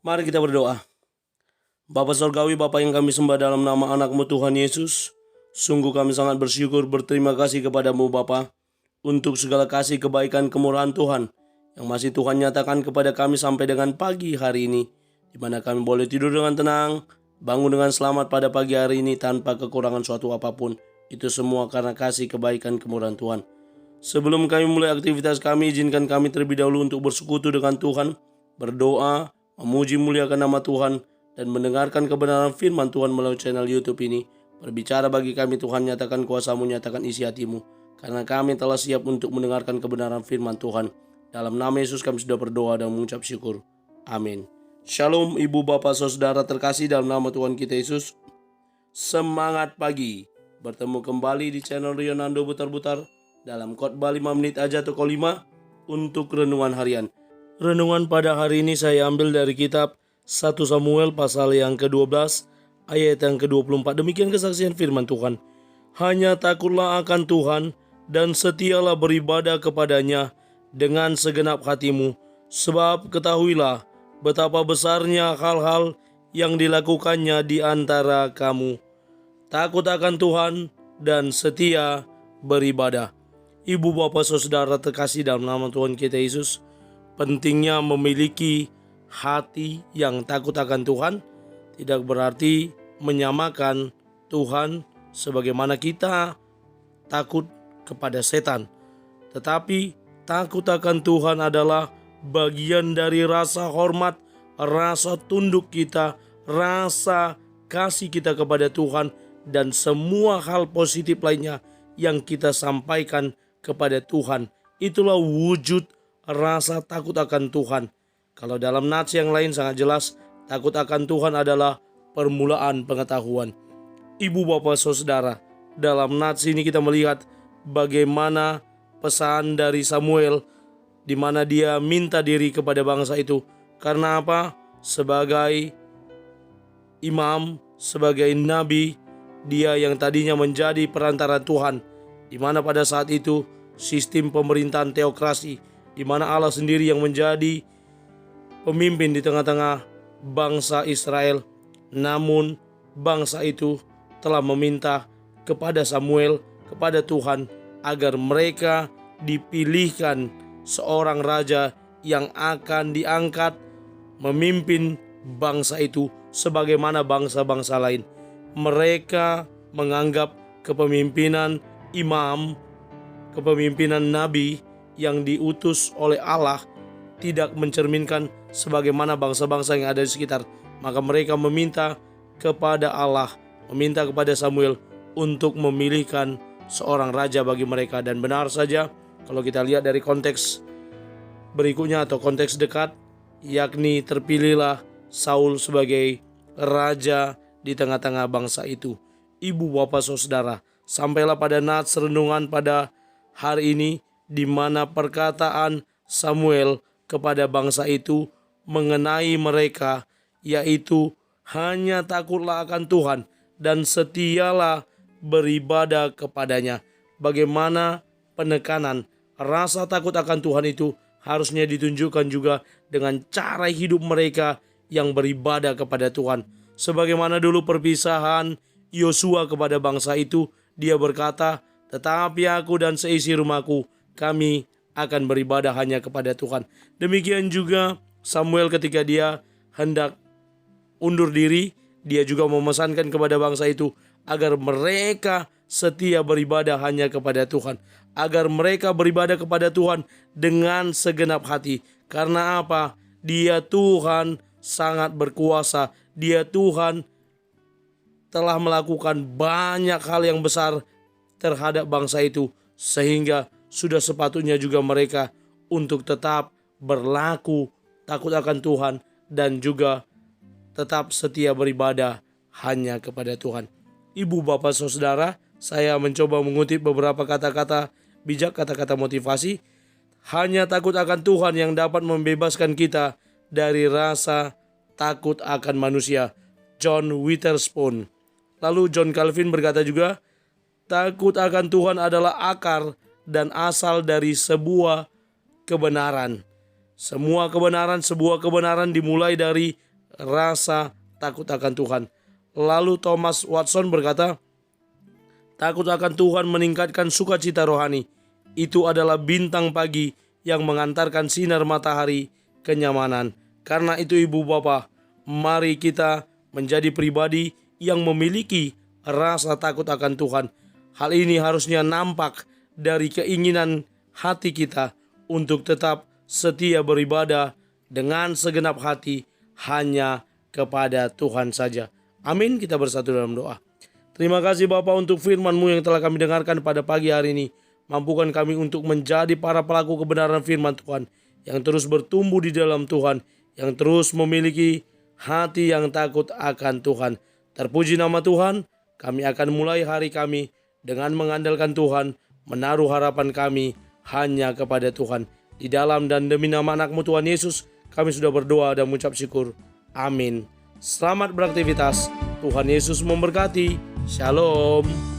Mari kita berdoa. Bapa Surgawi, Bapa yang kami sembah dalam nama anak-Mu Tuhan Yesus, sungguh kami sangat bersyukur berterima kasih kepadamu Bapa untuk segala kasih kebaikan kemurahan Tuhan yang masih Tuhan nyatakan kepada kami sampai dengan pagi hari ini, di mana kami boleh tidur dengan tenang, bangun dengan selamat pada pagi hari ini tanpa kekurangan suatu apapun. Itu semua karena kasih kebaikan kemurahan Tuhan. Sebelum kami mulai aktivitas kami, izinkan kami terlebih dahulu untuk bersekutu dengan Tuhan, berdoa, memuji muliakan nama Tuhan, dan mendengarkan kebenaran firman Tuhan melalui channel YouTube ini. Berbicara bagi kami Tuhan, nyatakan kuasa-Mu, nyatakan isi hati-Mu, karena kami telah siap untuk mendengarkan kebenaran firman Tuhan. Dalam nama Yesus kami sudah berdoa dan mengucap syukur. Amin. Shalom ibu bapak saudara terkasih dalam nama Tuhan kita Yesus. Semangat pagi. Bertemu kembali di channel Rionando Butar-Butar dalam khotbah 5 menit aja toko 5 untuk renungan harian. Renungan pada hari ini saya ambil dari kitab 1 Samuel pasal yang ke-12 ayat yang ke-24. Demikian kesaksian firman Tuhan. Hanya takutlah akan Tuhan dan setialah beribadah kepadanya dengan segenap hatimu. Sebab ketahuilah betapa besarnya hal-hal yang dilakukannya di antara kamu. Takut akan Tuhan dan setia beribadah. Ibu bapak saudara terkasih dalam nama Tuhan kita Yesus, pentingnya memiliki hati yang takut akan Tuhan tidak berarti menyamakan Tuhan sebagaimana kita takut kepada setan. Tetapi takut akan Tuhan adalah bagian dari rasa hormat, rasa tunduk kita, rasa kasih kita kepada Tuhan, dan semua hal positif lainnya yang kita sampaikan kepada Tuhan. Itulah wujud rasa takut akan Tuhan. Kalau dalam nats yang lain sangat jelas, takut akan Tuhan adalah permulaan pengetahuan. Ibu bapak saudara, dalam nats ini kita melihat bagaimana pesan dari Samuel di mana dia minta diri kepada bangsa itu. Karena apa? Sebagai imam, sebagai nabi, dia yang tadinya menjadi perantara Tuhan, di mana pada saat itu sistem pemerintahan teokrasi, di mana Allah sendiri yang menjadi pemimpin di tengah-tengah bangsa Israel. Namun bangsa itu telah meminta kepada Samuel, kepada Tuhan, agar mereka dipilihkan seorang raja yang akan diangkat memimpin bangsa itu sebagaimana bangsa-bangsa lain. Mereka menganggap kepemimpinan imam, kepemimpinan nabi yang diutus oleh Allah tidak mencerminkan sebagaimana bangsa-bangsa yang ada di sekitar. Maka mereka meminta kepada Allah, meminta kepada Samuel untuk memilihkan seorang raja bagi mereka. Dan benar saja kalau kita lihat dari konteks berikutnya atau konteks dekat, yakni terpilihlah Saul sebagai raja di tengah-tengah bangsa itu. Ibu bapak saudara, sampailah pada nats renungan pada hari ini di mana perkataan Samuel kepada bangsa itu mengenai mereka, yaitu hanya takutlah akan Tuhan dan setialah beribadah kepadanya. Bagaimana penekanan rasa takut akan Tuhan itu harusnya ditunjukkan juga dengan cara hidup mereka yang beribadah kepada Tuhan. Sebagaimana dulu perpisahan Yosua kepada bangsa itu, dia berkata, tetapi aku dan seisi rumahku, kami akan beribadah hanya kepada Tuhan. Demikian juga Samuel ketika dia hendak undur diri, dia juga memesankan kepada bangsa itu agar mereka setia beribadah hanya kepada Tuhan. Agar mereka beribadah kepada Tuhan dengan segenap hati. Karena apa? Dia Tuhan sangat berkuasa. Dia Tuhan telah melakukan banyak hal yang besar terhadap bangsa itu. Sehingga sudah sepatutnya juga mereka untuk tetap berlaku takut akan Tuhan dan juga tetap setia beribadah hanya kepada Tuhan. Ibu bapak saudara, saya mencoba mengutip beberapa kata-kata bijak, kata-kata motivasi. Hanya takut akan Tuhan yang dapat membebaskan kita dari rasa takut akan manusia. John Witherspoon. Lalu John Calvin berkata juga, takut akan Tuhan adalah akar dan asal dari sebuah kebenaran. Sebuah kebenaran dimulai dari rasa takut akan Tuhan. Lalu Thomas Watson berkata, takut akan Tuhan meningkatkan sukacita rohani. Itu adalah bintang pagi yang mengantarkan sinar matahari kenyamanan. Karena itu ibu bapak, mari kita menjadi pribadi yang memiliki rasa takut akan Tuhan. Hal ini harusnya nampak dari keinginan hati kita untuk tetap setia beribadah dengan segenap hati hanya kepada Tuhan saja. Amin. Kita bersatu dalam doa. Terima kasih Bapa untuk firman-Mu yang telah kami dengarkan pada pagi hari ini. Mampukan kami untuk menjadi para pelaku kebenaran firman Tuhan, yang terus bertumbuh di dalam Tuhan, yang terus memiliki hati yang takut akan Tuhan. Terpuji nama Tuhan. Kami akan mulai hari kami dengan mengandalkan Tuhan, menaruh harapan kami hanya kepada Tuhan. Di dalam dan demi nama anak-Mu Tuhan Yesus, kami sudah berdoa dan mengucap syukur. Amin. Selamat beraktivitas. Tuhan Yesus memberkati. Shalom.